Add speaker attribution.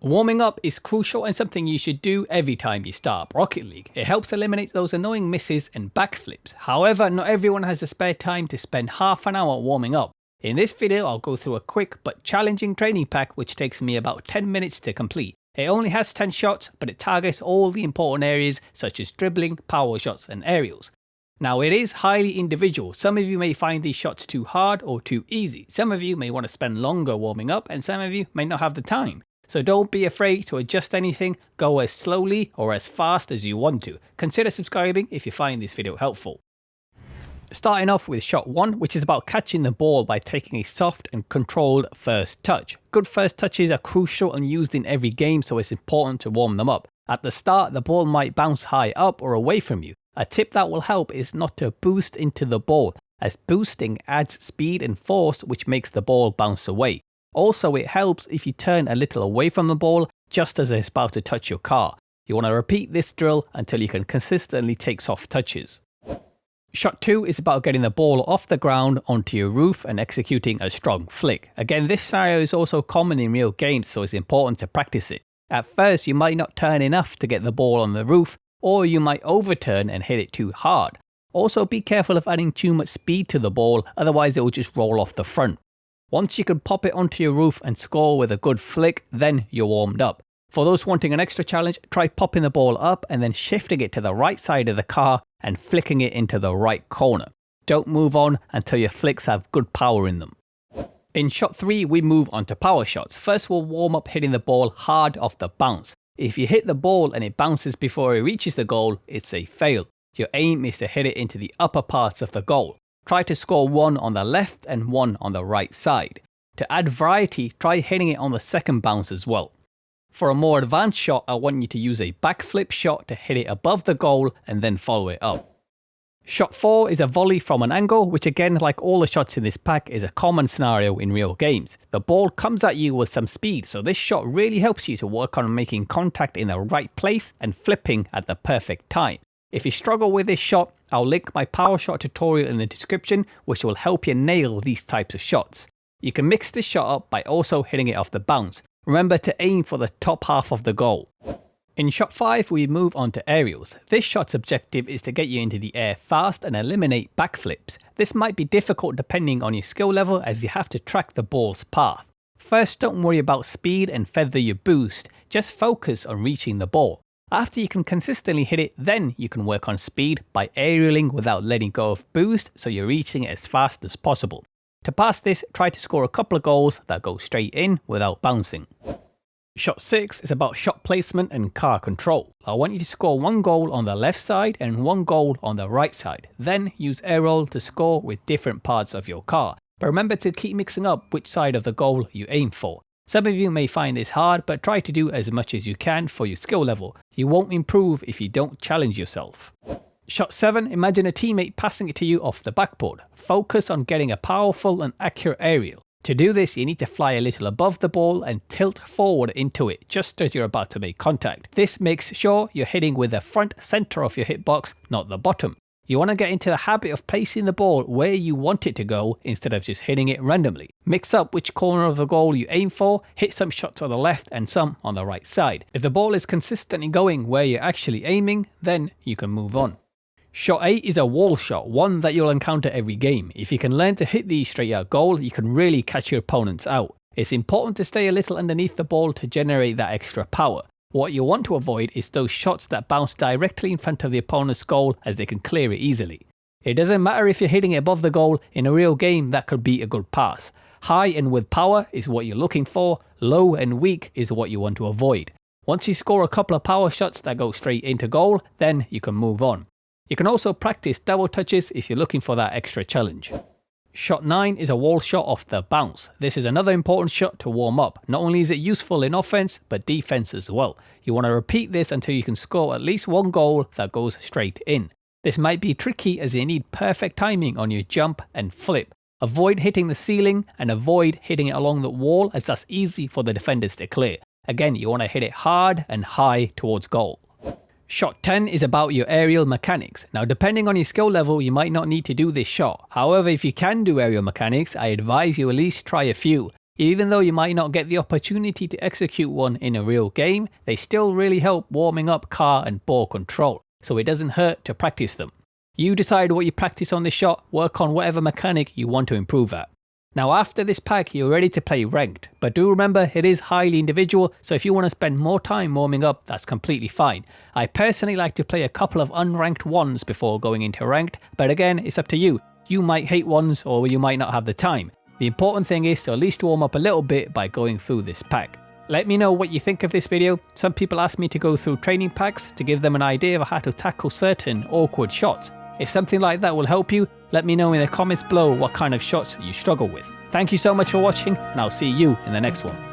Speaker 1: Warming up is crucial and something you should do every time you start Rocket League. It helps eliminate those annoying misses and backflips. However, not everyone has the spare time to spend half an hour warming up. In this video, I'll go through a quick but challenging training pack which takes me about 10 minutes to complete. It only has 10 shots, but it targets all the important areas such as dribbling, power shots and aerials. Now it is highly individual. Some of you may find these shots too hard or too easy. Some of you may want to spend longer warming up and some of you may not have the time. So don't be afraid to adjust anything, go as slowly or as fast as you want to. Consider subscribing if you find this video helpful. Starting off with shot 1, which is about catching the ball by taking a soft and controlled first touch. Good first touches are crucial and used in every game, so it's important to warm them up. At the start, the ball might bounce high up or away from you. A tip that will help is not to boost into the ball, as boosting adds speed and force which makes the ball bounce away. Also, it helps if you turn a little away from the ball just as it's about to touch your car. You want to repeat this drill until you can consistently take soft touches. Shot 2 is about getting the ball off the ground onto your roof and executing a strong flick. Again, this scenario is also common in real games, so it's important to practice it. At first, you might not turn enough to get the ball on the roof, or you might overturn and hit it too hard. Also, be careful of adding too much speed to the ball, otherwise it will just roll off the front. Once you can pop it onto your roof and score with a good flick, then you're warmed up. For those wanting an extra challenge, try popping the ball up and then shifting it to the right side of the car and flicking it into the right corner. Don't move on until your flicks have good power in them. In shot 3, we move on to power shots. First, we'll warm up hitting the ball hard off the bounce. If you hit the ball and it bounces before it reaches the goal, it's a fail. Your aim is to hit it into the upper parts of the goal. Try to score one on the left and one on the right side. To add variety, try hitting it on the second bounce as well. For a more advanced shot, I want you to use a backflip shot to hit it above the goal and then follow it up. Shot 4 is a volley from an angle, which again, like all the shots in this pack, is a common scenario in real games. The ball comes at you with some speed, so this shot really helps you to work on making contact in the right place and flipping at the perfect time. If you struggle with this shot, I'll link my power shot tutorial in the description, which will help you nail these types of shots. You can mix this shot up by also hitting it off the bounce. Remember to aim for the top half of the goal. In shot 5, we move on to aerials. This shot's objective is to get you into the air fast and eliminate backflips. This might be difficult depending on your skill level, as you have to track the ball's path. First, don't worry about speed and feather your boost, just focus on reaching the ball. After you can consistently hit it, then you can work on speed by aerialing without letting go of boost, so you're reaching it as fast as possible. To pass this, try to score a couple of goals that go straight in without bouncing. Shot 6 is about shot placement and car control. I want you to score one goal on the left side and one goal on the right side. Then use aerial to score with different parts of your car. But remember to keep mixing up which side of the goal you aim for. Some of you may find this hard, but try to do as much as you can for your skill level. You won't improve if you don't challenge yourself. Shot 7, imagine a teammate passing it to you off the backboard. Focus on getting a powerful and accurate aerial. To do this, you need to fly a little above the ball and tilt forward into it just as you're about to make contact. This makes sure you're hitting with the front center of your hitbox, not the bottom. You want to get into the habit of placing the ball where you want it to go instead of just hitting it randomly. Mix up which corner of the goal you aim for, hit some shots on the left and some on the right side. If the ball is consistently going where you're actually aiming, then you can move on. Shot 8 is a wall shot, one that you'll encounter every game. If you can learn to hit these straight out goal, you can really catch your opponents out. It's important to stay a little underneath the ball to generate that extra power. What you want to avoid is those shots that bounce directly in front of the opponent's goal, as they can clear it easily. It doesn't matter if you're hitting it above the goal, in a real game that could be a good pass. High and with power is what you're looking for, low and weak is what you want to avoid. Once you score a couple of power shots that go straight into goal, then you can move on. You can also practice double touches if you're looking for that extra challenge. Shot 9 is a wall shot off the bounce. This is another important shot to warm up. Not only is it useful in offense, but defense as well. You want to repeat this until you can score at least one goal that goes straight in. This might be tricky as you need perfect timing on your jump and flip. Avoid hitting the ceiling and avoid hitting it along the wall, as that's easy for the defenders to clear. Again, you want to hit it hard and high towards goal. Shot 10 is about your aerial mechanics. Now, depending on your skill level, you might not need to do this shot. However, if you can do aerial mechanics, I advise you at least try a few. Even though you might not get the opportunity to execute one in a real game, they still really help warming up car and ball control, so it doesn't hurt to practice them. You decide what you practice on this shot, work on whatever mechanic you want to improve at. Now after this pack you're ready to play ranked, but do remember it is highly individual, so if you want to spend more time warming up, that's completely fine. I personally like to play a couple of unranked ones before going into ranked, but again it's up to you. You might hate ones or you might not have the time. The important thing is to at least warm up a little bit by going through this pack. Let me know what you think of this video. Some people ask me to go through training packs to give them an idea of how to tackle certain awkward shots. If something like that will help you, let me know in the comments below what kind of shots you struggle with. Thank you so much for watching, and I'll see you in the next one.